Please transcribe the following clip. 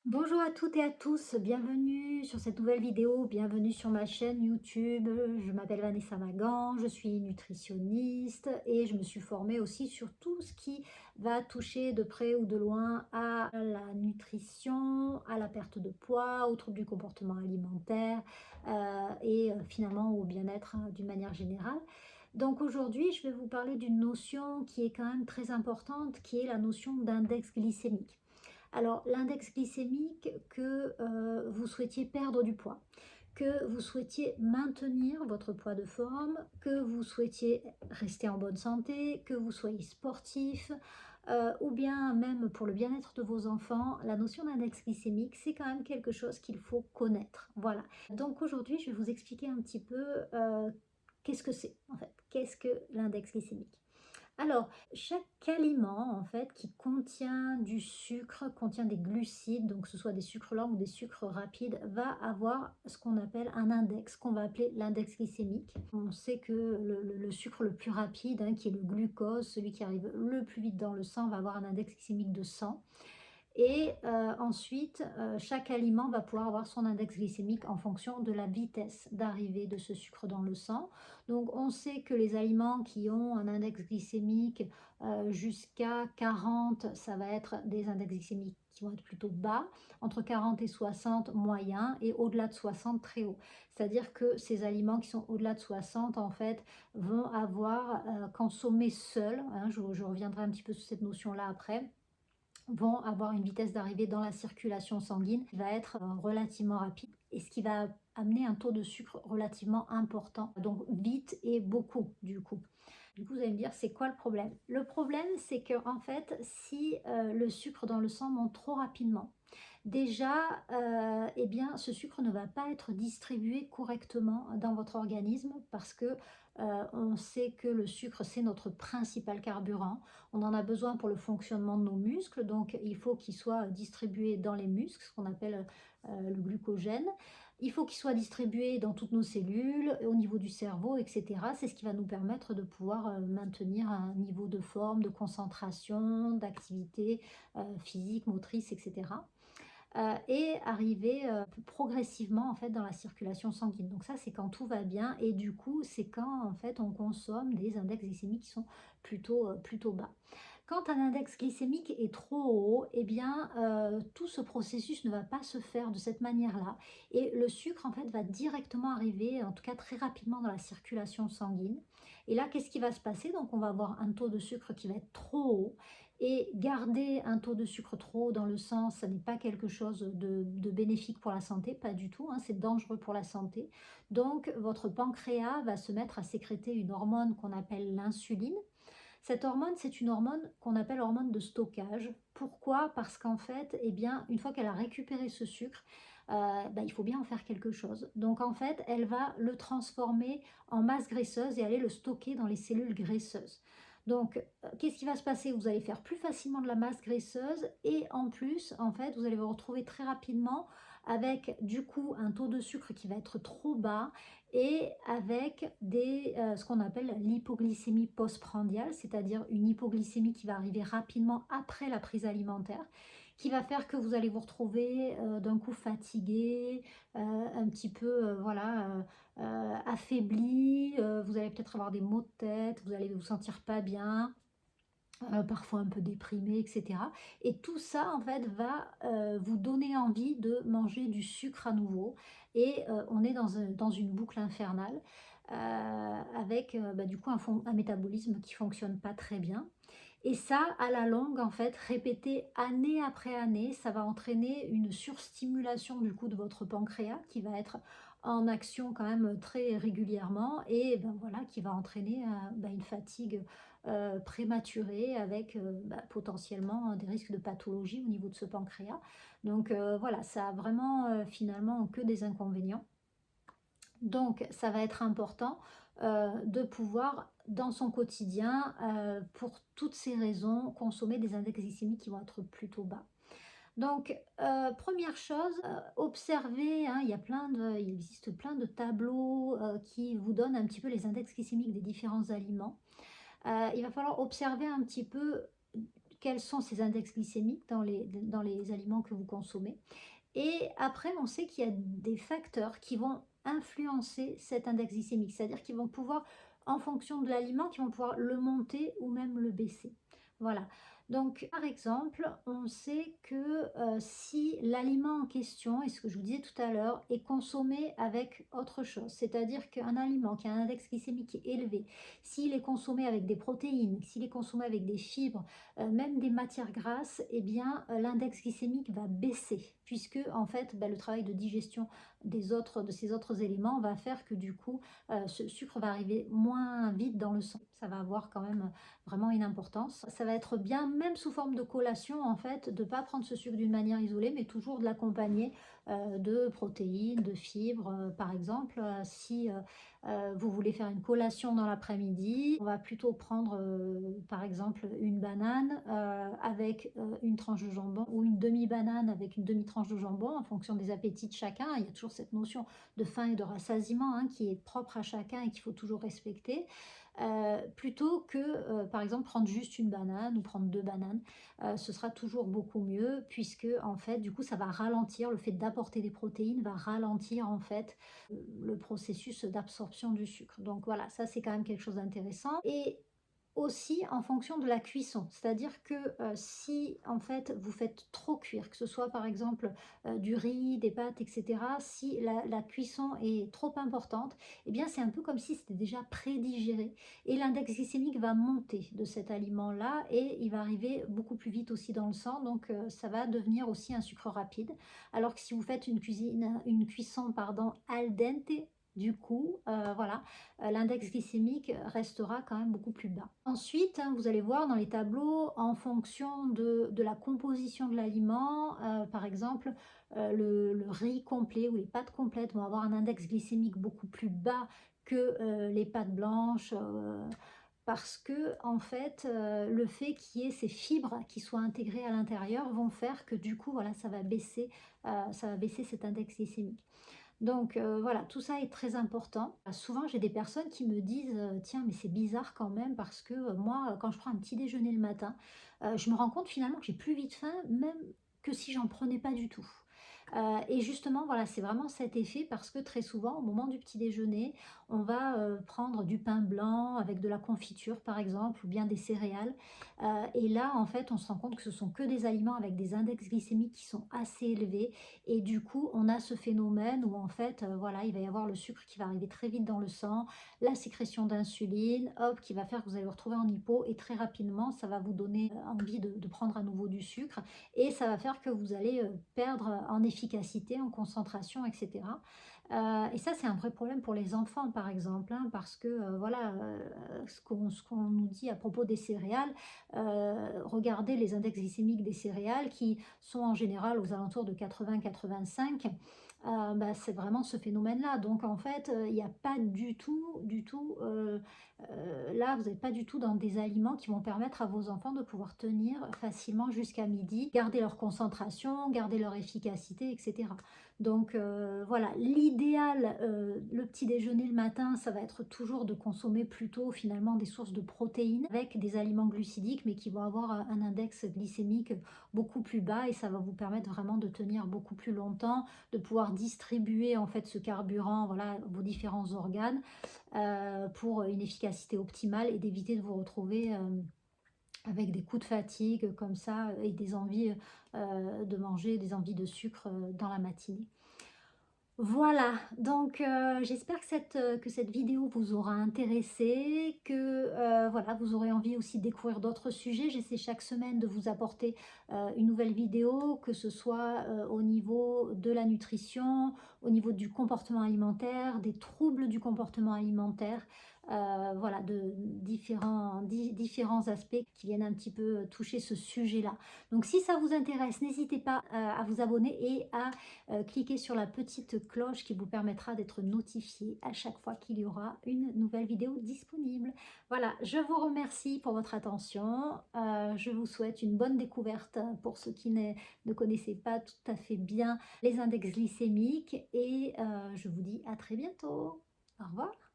Bonjour à toutes et à tous, bienvenue sur cette nouvelle vidéo, bienvenue sur ma chaîne YouTube. Je m'appelle Vanessa Magan, je suis nutritionniste et je me suis formée aussi sur tout ce qui va toucher de près ou de loin à la nutrition, à la perte de poids, aux troubles du comportement alimentaire et finalement au bien-être d'une manière générale. Donc aujourd'hui, je vais vous parler d'une notion qui est quand même très importante, qui est la notion d'index glycémique. Alors, l'index glycémique, que vous souhaitiez perdre du poids, que vous souhaitiez maintenir votre poids de forme, que vous souhaitiez rester en bonne santé, que vous soyez sportif, ou bien même pour le bien-être de vos enfants, la notion d'index glycémique, c'est quand même quelque chose qu'il faut connaître. Voilà. Donc aujourd'hui, je vais vous expliquer un petit peu qu'est-ce que c'est en fait. Qu'est-ce que l'index glycémique? Alors, chaque aliment, en fait, qui contient du sucre, contient des glucides, donc que ce soit des sucres lents ou des sucres rapides, va avoir ce qu'on appelle un index, qu'on va appeler l'index glycémique. On sait que le sucre le plus rapide, hein, qui est le glucose, celui qui arrive le plus vite dans le sang, va avoir un index glycémique de 100. Et ensuite, chaque aliment va pouvoir avoir son index glycémique en fonction de la vitesse d'arrivée de ce sucre dans le sang. Donc on sait que les aliments qui ont un index glycémique, jusqu'à 40, ça va être des index glycémiques qui vont être plutôt bas, entre 40 et 60 moyens et au-delà de 60 très haut. C'est-à-dire que ces aliments qui sont au-delà de 60 en fait vont avoir, consommés seuls, hein, je reviendrai un petit peu sur cette notion-là après, vont avoir une vitesse d'arrivée dans la circulation sanguine qui va être relativement rapide et ce qui va amener un taux de sucre relativement important, donc vite et beaucoup du coup. Du coup, vous allez me dire, c'est quoi le problème? Le problème, c'est que en fait, si le sucre dans le sang monte trop rapidement, déjà, eh bien, ce sucre ne va pas être distribué correctement dans votre organisme parce que on sait que le sucre, c'est notre principal carburant. On en a besoin pour le fonctionnement de nos muscles, donc il faut qu'il soit distribué dans les muscles, ce qu'on appelle le glucogène. Il faut qu'il soit distribué dans toutes nos cellules, au niveau du cerveau, etc. C'est ce qui va nous permettre de pouvoir maintenir un niveau de forme, de concentration, d'activité physique, motrice, etc. Et arriver progressivement en fait dans la circulation sanguine. Donc ça, c'est quand tout va bien et du coup, c'est quand en fait on consomme des index glycémiques qui sont plutôt bas. Quand un index glycémique est trop haut, eh bien, tout ce processus ne va pas se faire de cette manière-là et le sucre, en fait, va directement arriver, en tout cas très rapidement dans la circulation sanguine et là, qu'est-ce qui va se passer? Donc on va avoir un taux de sucre qui va être trop haut et garder un taux de sucre trop haut dans le sang, ça n'est pas quelque chose de bénéfique pour la santé, pas du tout, hein, c'est dangereux pour la santé. Donc votre pancréas va se mettre à sécréter une hormone qu'on appelle l'insuline. Cette hormone, c'est une hormone qu'on appelle hormone de stockage. Pourquoi? Parce qu'en fait, eh bien, une fois qu'elle a récupéré ce sucre, bah, il faut bien en faire quelque chose. Donc en fait, elle va le transformer en masse graisseuse et aller le stocker dans les cellules graisseuses. Donc, qu'est-ce qui va se passer? Vous allez faire plus facilement de la masse graisseuse et en plus, en fait, vous allez vous retrouver très rapidement avec du coup un taux de sucre qui va être trop bas et avec ce qu'on appelle l'hypoglycémie postprandiale, c'est-à-dire une hypoglycémie qui va arriver rapidement après la prise alimentaire, qui va faire que vous allez vous retrouver d'un coup fatigué, un petit peu voilà, affaibli, vous allez peut-être avoir des maux de tête, vous allez vous sentir pas bien, parfois un peu déprimé, et cetera. Et tout ça, en fait, va vous donner envie de manger du sucre à nouveau. Et on est dans une boucle infernale avec bah, du coup un métabolisme qui fonctionne pas très bien. Et ça, à la longue, en fait, répété année après année, ça va entraîner une surstimulation du coup de votre pancréas qui va être en action quand même très régulièrement et ben voilà, qui va entraîner bah, une fatigue prématurée avec bah, potentiellement des risques de pathologie au niveau de ce pancréas. Donc voilà, ça a vraiment finalement que des inconvénients. Donc, ça va être important de pouvoir, dans son quotidien, pour toutes ces raisons, consommer des index glycémiques qui vont être plutôt bas. Donc, première chose, observez, hein, il existe plein de tableaux qui vous donnent un petit peu les index glycémiques des différents aliments. Il va falloir observer un petit peu quels sont ces index glycémiques dans les aliments que vous consommez. Et après, on sait qu'il y a des facteurs qui vont influencer cet index glycémique, c'est-à-dire qu'ils vont pouvoir, en fonction de l'aliment, qui vont pouvoir le monter ou même le baisser. Voilà. Donc, par exemple, on sait que si l'aliment en question, et ce que je vous disais tout à l'heure, est consommé avec autre chose, c'est-à-dire qu'un aliment qui a un index glycémique élevé, s'il est consommé avec des protéines, s'il est consommé avec des fibres, même des matières grasses, eh bien, l'index glycémique va baisser puisque en fait, bah, le travail de digestion de ces autres éléments va faire que du coup, ce sucre va arriver moins vite dans le sang. Ça va avoir quand même vraiment une importance. Ça va être bien, même sous forme de collation, en fait, de ne pas prendre ce sucre d'une manière isolée, mais toujours de l'accompagner de protéines, de fibres, par exemple. Si vous voulez faire une collation dans l'après-midi, on va plutôt prendre, par exemple, une banane avec une tranche de jambon ou une demi-banane avec une demi-tranche de jambon en fonction des appétits de chacun. Il y a toujours cette notion de faim et de rassasiement hein, qui est propre à chacun et qu'il faut toujours respecter. Plutôt que, par exemple, prendre juste une banane ou prendre 2 bananes, ce sera toujours beaucoup mieux puisque, en fait, du coup, ça va ralentir, le fait d'apporter des protéines va ralentir, en fait, le processus d'absorption du sucre. Donc voilà, ça, c'est quand même quelque chose d'intéressant et aussi en fonction de la cuisson. C'est-à-dire que, si en fait vous faites trop cuire, que ce soit par exemple, du riz, des pâtes et cetera, si la cuisson est trop importante, eh bien c'est un peu comme si c'était déjà prédigéré et l'index glycémique va monter de cet aliment-là et il va arriver beaucoup plus vite aussi dans le sang donc ça va devenir aussi un sucre rapide. Alors que si vous faites une cuisson pardon, al dente, du coup, voilà, l'index glycémique restera quand même beaucoup plus bas. Ensuite, hein, vous allez voir dans les tableaux, en fonction de la composition de l'aliment, par exemple, le riz complet ou les pâtes complètes vont avoir un index glycémique beaucoup plus bas que les pâtes blanches. Parce que en fait, le fait qu'il y ait ces fibres qui soient intégrées à l'intérieur vont faire que du coup, voilà, ça va baisser cet index glycémique. Donc voilà, tout ça est très important. Souvent, j'ai des personnes qui me disent, «Tiens, mais c'est bizarre quand même parce que, moi, quand je prends un petit déjeuner le matin, je me rends compte finalement que j'ai plus vite faim, même que si j'en prenais pas du tout». Et justement, voilà, c'est vraiment cet effet parce que très souvent, au moment du petit déjeuner, on va, prendre du pain blanc avec de la confiture, par exemple, ou bien des céréales, et là, en fait, on se rend compte que ce sont que des aliments avec des index glycémiques qui sont assez élevés et du coup, on a ce phénomène où en fait, voilà, il va y avoir le sucre qui va arriver très vite dans le sang, la sécrétion d'insuline, hop, qui va faire que vous allez vous retrouver en hypo et très rapidement, ça va vous donner, envie de prendre à nouveau du sucre et ça va faire que vous allez, perdre en efficacité, en concentration et cetera. Et ça, c'est un vrai problème pour les enfants, par exemple, hein, parce que, voilà, ce qu'on nous dit à propos des céréales, regardez les index glycémiques des céréales qui sont en général aux alentours de 80-85, bah, c'est vraiment ce phénomène-là. Donc en fait, il n'y a pas du tout, là, vous n'êtes pas du tout dans des aliments qui vont permettre à vos enfants de pouvoir tenir facilement jusqu'à midi, garder leur concentration, garder leur efficacité et cetera. Donc voilà, l'idéal, le petit déjeuner le matin, ça va être toujours de consommer plutôt finalement des sources de protéines avec des aliments glucidiques, mais qui vont avoir un index glycémique beaucoup plus bas et ça va vous permettre vraiment de tenir beaucoup plus longtemps, de pouvoir distribuer en fait ce carburant, voilà, vos différents organes pour une efficacité optimale et d'éviter de vous retrouver avec des coups de fatigue comme ça et des envies de manger, des envies de sucre dans la matinée. Voilà, donc j'espère que cette vidéo vous aura intéressé, que voilà, vous aurez envie aussi de découvrir d'autres sujets. J'essaie chaque semaine de vous apporter une nouvelle vidéo, que ce soit au niveau de la nutrition, au niveau du comportement alimentaire, des troubles du comportement alimentaire, voilà, de différents aspects qui viennent un petit peu toucher ce sujet-là. Donc si ça vous intéresse, n'hésitez pas à vous abonner et à cliquez sur la petite cloche qui vous permettra d'être notifié à chaque fois qu'il y aura une nouvelle vidéo disponible. Voilà, je vous remercie pour votre attention. Je vous souhaite une bonne découverte pour ceux qui ne connaissaient pas tout à fait bien les index glycémiques et je vous dis à très bientôt. Au revoir.